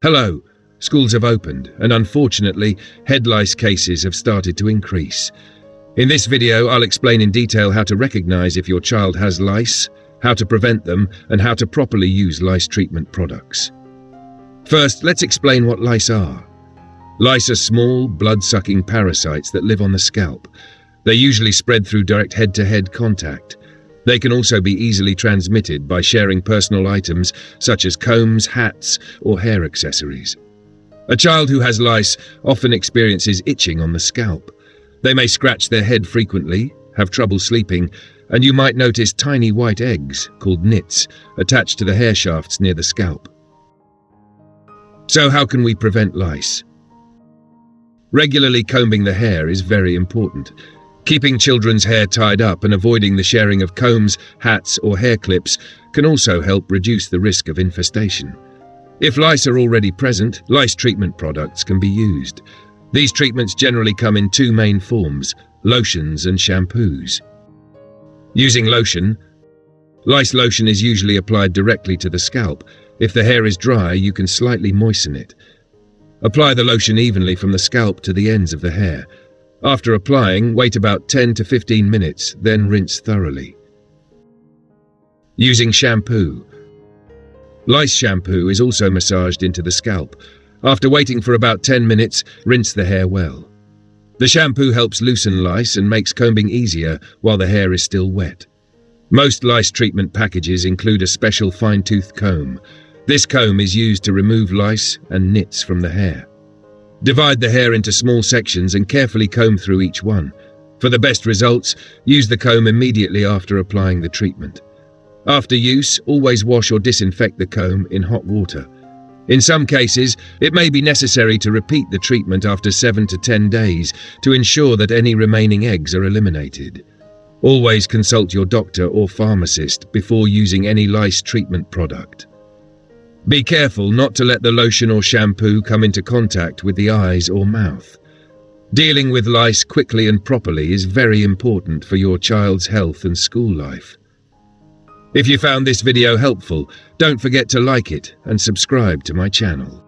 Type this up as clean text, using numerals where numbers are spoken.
Hello, schools have opened, and unfortunately, head lice cases have started to increase. In this video, I'll explain in detail how to recognize if your child has lice, how to prevent them, and how to properly use lice treatment products. First, let's explain what lice are. Lice are small, blood-sucking parasites that live on the scalp. They usually spread through direct head-to-head contact. They can also be easily transmitted by sharing personal items such as combs, hats, or hair accessories. A child who has lice often experiences itching on the scalp. They may scratch their head frequently, have trouble sleeping, and you might notice tiny white eggs, called nits, attached to the hair shafts near the scalp. So how can we prevent lice? Regularly combing the hair is very important. Keeping children's hair tied up and avoiding the sharing of combs, hats, or hair clips can also help reduce the risk of infestation. If lice are already present, lice treatment products can be used. These treatments generally come in two main forms: lotions and shampoos. Using lotion, Lice Lotion is usually applied directly to the scalp. If the hair is dry, you can slightly moisten it. Apply the lotion evenly from the scalp to the ends of the hair. After applying, wait about 10 to 15 minutes, then rinse thoroughly. Using shampoo. Lice shampoo is also massaged into the scalp. After waiting for about 10 minutes, rinse the hair well. The shampoo helps loosen lice and makes combing easier while the hair is still wet. Most lice treatment packages include a special fine-tooth comb. This comb is used to remove lice and nits from the hair. Divide the hair into small sections and carefully comb through each one. For the best results, use the comb immediately after applying the treatment. After use, always wash or disinfect the comb in hot water. In some cases, it may be necessary to repeat the treatment after 7 to 10 days to ensure that any remaining eggs are eliminated. Always consult your doctor or pharmacist before using any lice treatment product. Be careful not to let the lotion or shampoo come into contact with the eyes or mouth. Dealing with lice quickly and properly is very important for your child's health and school life. If you found this video helpful, don't forget to like it and subscribe to my channel.